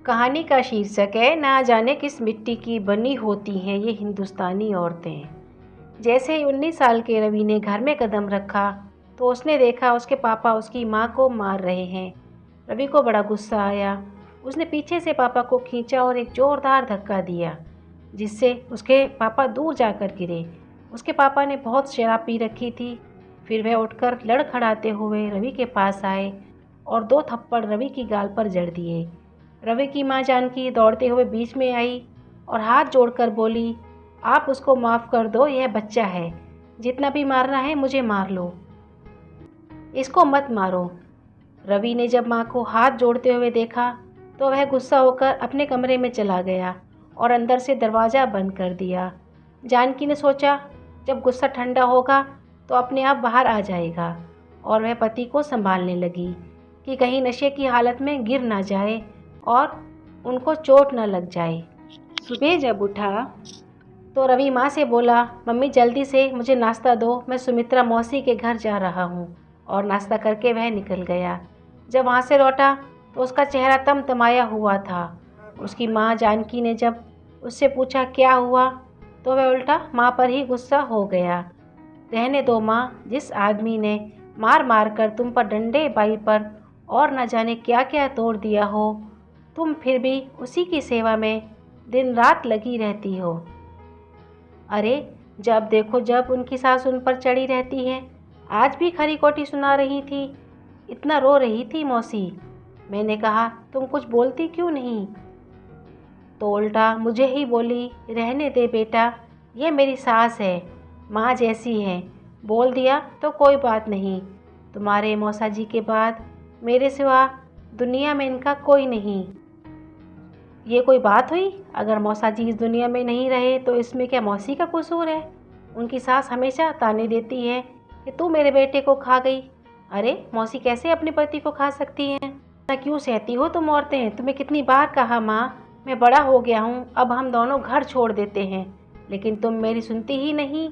कहानी का शीर्षक है ना जाने किस मिट्टी की बनी होती हैं ये हिंदुस्तानी औरतें। जैसे ही 19 साल के रवि ने घर में कदम रखा तो उसने देखा उसके पापा उसकी माँ को मार रहे हैं। रवि को बड़ा गुस्सा आया। उसने पीछे से पापा को खींचा और एक जोरदार धक्का दिया जिससे उसके पापा दूर जाकर गिरे। उसके पापा ने बहुत शराब पी रखी थी। फिर वह उठकर लड़खड़ाते हुए रवि के पास आए और 2 थप्पड़ रवि की गाल पर जड़ दिए। रवि की माँ जानकी दौड़ते हुए बीच में आई और हाथ जोड़कर बोली, आप उसको माफ़ कर दो, यह बच्चा है। जितना भी मारना है मुझे मार लो, इसको मत मारो। रवि ने जब माँ को हाथ जोड़ते हुए देखा तो वह गुस्सा होकर अपने कमरे में चला गया और अंदर से दरवाज़ा बंद कर दिया। जानकी ने सोचा जब गुस्सा ठंडा होगा तो अपने आप बाहर आ जाएगा और वह पति को संभालने लगी कि कहीं नशे की हालत में गिर ना जाए और उनको चोट न लग जाए। सुबह जब उठा तो रवि माँ से बोला, मम्मी जल्दी से मुझे नाश्ता दो, मैं सुमित्रा मौसी के घर जा रहा हूँ। और नाश्ता करके वह निकल गया। जब वहाँ से लौटा तो उसका चेहरा तमतमाया हुआ था। उसकी माँ जानकी ने जब उससे पूछा क्या हुआ तो वह उल्टा माँ पर ही गुस्सा हो गया। रहने दो माँ, जिस आदमी ने मार मार कर तुम पर डंडे बाई पर और न जाने क्या क्या तोड़ दिया हो, तुम फिर भी उसी की सेवा में दिन रात लगी रहती हो। अरे जब देखो जब उनकी सास उन पर चढ़ी रहती है। आज भी खरी खोटी सुना रही थी, इतना रो रही थी मौसी। मैंने कहा तुम कुछ बोलती क्यों नहीं, तो उल्टा मुझे ही बोली, रहने दे बेटा, ये मेरी सास है, माँ जैसी है, बोल दिया तो कोई बात नहीं। तुम्हारे मौसा जी के बाद मेरे सिवा दुनिया में इनका कोई नहीं। ये कोई बात हुई? अगर मौसा जी इस दुनिया में नहीं रहे तो इसमें क्या मौसी का कसूर है? उनकी सास हमेशा ताने देती है कि तू मेरे बेटे को खा गई। अरे मौसी कैसे अपने पति को खा सकती हैं? ना क्यों सहती हो तुम औरतें? तुम्हें कितनी बार कहा माँ, मैं बड़ा हो गया हूँ, अब हम दोनों घर छोड़ देते हैं, लेकिन तुम मेरी सुनती ही नहीं।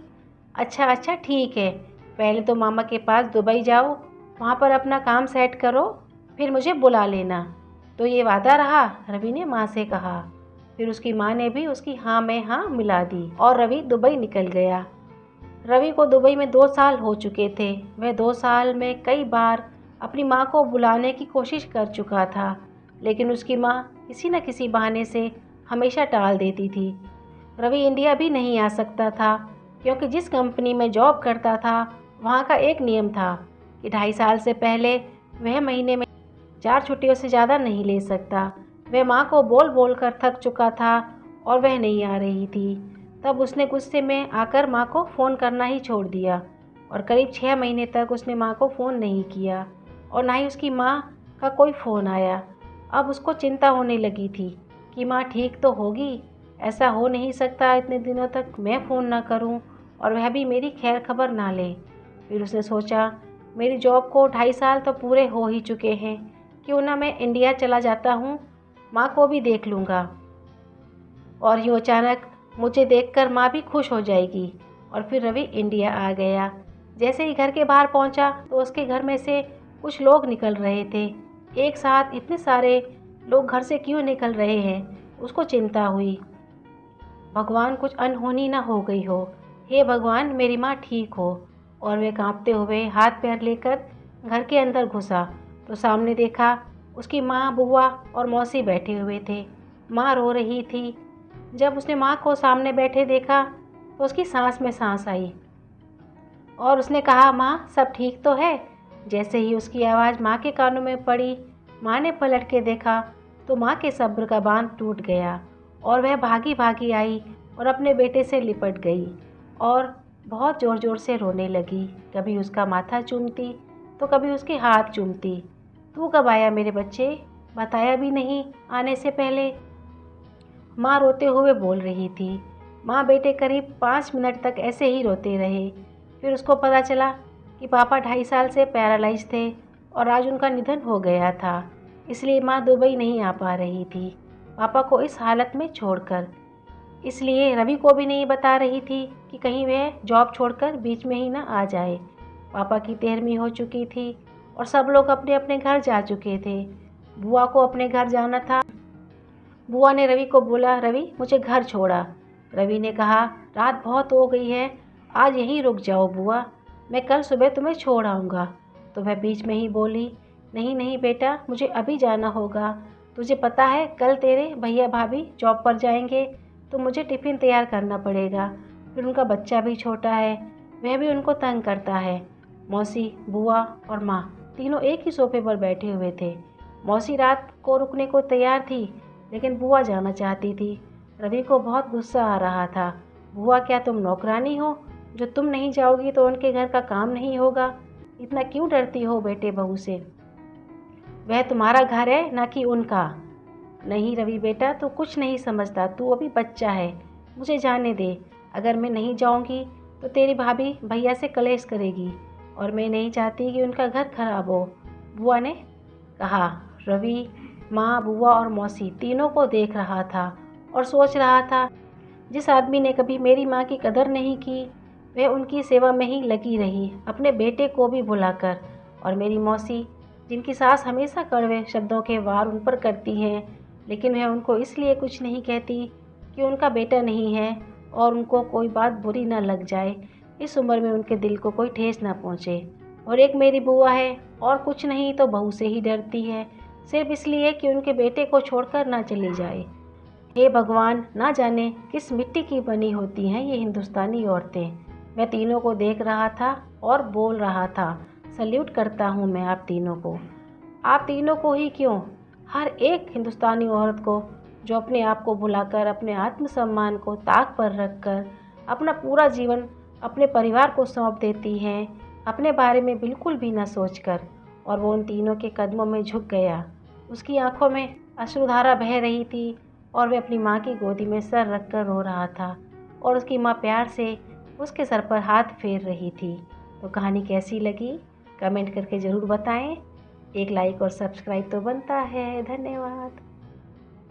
अच्छा अच्छा ठीक है, पहले तो मामा के पास दुबई जाओ, वहाँ पर अपना काम सेट करो, फिर मुझे बुला लेना। तो ये वादा रहा, रवि ने माँ से कहा। फिर उसकी माँ ने भी उसकी हाँ में हाँ मिला दी और रवि दुबई निकल गया। रवि को दुबई में 2 साल हो चुके थे। वह 2 साल में कई बार अपनी माँ को बुलाने की कोशिश कर चुका था, लेकिन उसकी माँ किसी न किसी बहाने से हमेशा टाल देती थी। रवि इंडिया भी नहीं आ सकता था क्योंकि जिस कंपनी में जॉब करता था वहाँ का एक नियम था कि 2.5 साल से पहले वह महीने में 4 छुट्टियों से ज़्यादा नहीं ले सकता। वह माँ को बोल बोल कर थक चुका था और वह नहीं आ रही थी। तब उसने गुस्से में आकर माँ को फ़ोन करना ही छोड़ दिया और करीब 6 महीने तक उसने माँ को फ़ोन नहीं किया और ना ही उसकी माँ का कोई फ़ोन आया। अब उसको चिंता होने लगी थी कि माँ ठीक तो होगी। ऐसा हो नहीं सकता इतने दिनों तक मैं फ़ोन ना करूं और वह भी मेरी खैर खबर ना ले। फिर उसने सोचा मेरी जॉब को 2.5 साल तो पूरे हो ही चुके हैं, क्यों ना मैं इंडिया चला जाता हूँ, माँ को भी देख लूँगा और यूँ अचानक मुझे देखकर माँ भी खुश हो जाएगी। और फिर रवि इंडिया आ गया। जैसे ही घर के बाहर पहुँचा तो उसके घर में से कुछ लोग निकल रहे थे। एक साथ इतने सारे लोग घर से क्यों निकल रहे हैं, उसको चिंता हुई। भगवान कुछ अनहोनी ना हो गई हो, हे भगवान मेरी माँ ठीक हो। और वे कांपते हुए हाथ पैर लेकर घर के अंदर घुसा तो सामने देखा उसकी माँ, बुआ और मौसी बैठे हुए थे। माँ रो रही थी। जब उसने माँ को सामने बैठे देखा तो उसकी सांस में सांस आई और उसने कहा, माँ सब ठीक तो है? जैसे ही उसकी आवाज़ माँ के कानों में पड़ी, माँ ने पलट के देखा तो माँ के सब्र का बांध टूट गया और वह भागी भागी आई और अपने बेटे से लिपट गई और बहुत ज़ोर ज़ोर से रोने लगी। कभी उसका माथा चूमती तो कभी उसके हाथ चूमती। तू कब आया मेरे बच्चे? बताया भी नहीं आने से पहले, माँ रोते हुए बोल रही थी। माँ बेटे करीब 5 मिनट तक ऐसे ही रोते रहे। फिर उसको पता चला कि पापा 2.5 साल से पैरालाइज थे और आज उनका निधन हो गया था, इसलिए माँ दुबई नहीं आ पा रही थी पापा को इस हालत में छोड़कर। इसलिए रवि को भी नहीं बता रही थी कि कहीं वह जॉब छोड़कर बीच में ही ना आ जाए। पापा की 13वीं हो चुकी थी और सब लोग अपने अपने घर जा चुके थे। बुआ को अपने घर जाना था बुआ ने रवि को बोला, रवि मुझे घर छोड़ा। रवि ने कहा, रात बहुत हो गई है, आज यहीं रुक जाओ बुआ, मैं कल सुबह तुम्हें छोड़ आऊँगा। तो वह बीच में ही बोली, नहीं नहीं बेटा, मुझे अभी जाना होगा। तुझे पता है कल तेरे भैया भाभी जॉब पर जाएंगे, तो मुझे टिफ़िन तैयार करना पड़ेगा। फिर उनका बच्चा भी छोटा है, वह भी उनको तंग करता है। मौसी, बुआ और माँ तीनों एक ही सोफे पर बैठे हुए थे। मौसी रात को रुकने को तैयार थी, लेकिन बुआ जाना चाहती थी। रवि को बहुत गुस्सा आ रहा था। बुआ, क्या तुम नौकरानी हो जो तुम नहीं जाओगी तो उनके घर का काम नहीं होगा? इतना क्यों डरती हो बेटे बहू से? वह तुम्हारा घर है ना कि उनका। नहीं रवि बेटा, तू कुछ नहीं समझता, तू अभी बच्चा है, मुझे जाने दे। अगर मैं नहीं जाऊंगी तो तेरी भाभी भैया से कलेश करेगी और मैं नहीं चाहती कि उनका घर खराब हो, बुआ ने कहा। रवि माँ, बुआ और मौसी तीनों को देख रहा था और सोच रहा था, जिस आदमी ने कभी मेरी माँ की कदर नहीं की, वह उनकी सेवा में ही लगी रही, अपने बेटे को भी भुलाकर। और मेरी मौसी, जिनकी सास हमेशा कड़वे शब्दों के वार उन पर करती हैं, लेकिन वह उनको इसलिए कुछ नहीं कहती कि उनका बेटा नहीं है और उनको कोई बात बुरी ना लग जाए, इस उम्र में उनके दिल को कोई ठेस ना पहुँचे। और एक मेरी बुआ है, और कुछ नहीं तो बहू से ही डरती है, सिर्फ इसलिए कि उनके बेटे को छोड़कर ना चली जाए। हे भगवान, ना जाने किस मिट्टी की बनी होती हैं ये हिंदुस्तानी औरतें। मैं तीनों को देख रहा था और बोल रहा था, सल्यूट करता हूँ मैं आप तीनों को। आप तीनों को ही क्यों, हर एक हिंदुस्तानी औरत को जो अपने आप को भुलाकर, अपने आत्मसम्मान को ताक पर रखकर अपना पूरा जीवन अपने परिवार को सौंप देती हैं, अपने बारे में बिल्कुल भी न सोचकर। और वो उन तीनों के कदमों में झुक गया। उसकी आंखों में अश्रुधारा बह रही थी और वह अपनी माँ की गोदी में सर रखकर रो रहा था और उसकी माँ प्यार से उसके सर पर हाथ फेर रही थी। तो कहानी कैसी लगी कमेंट करके ज़रूर बताएं। एक लाइक और सब्सक्राइब तो बनता है। धन्यवाद।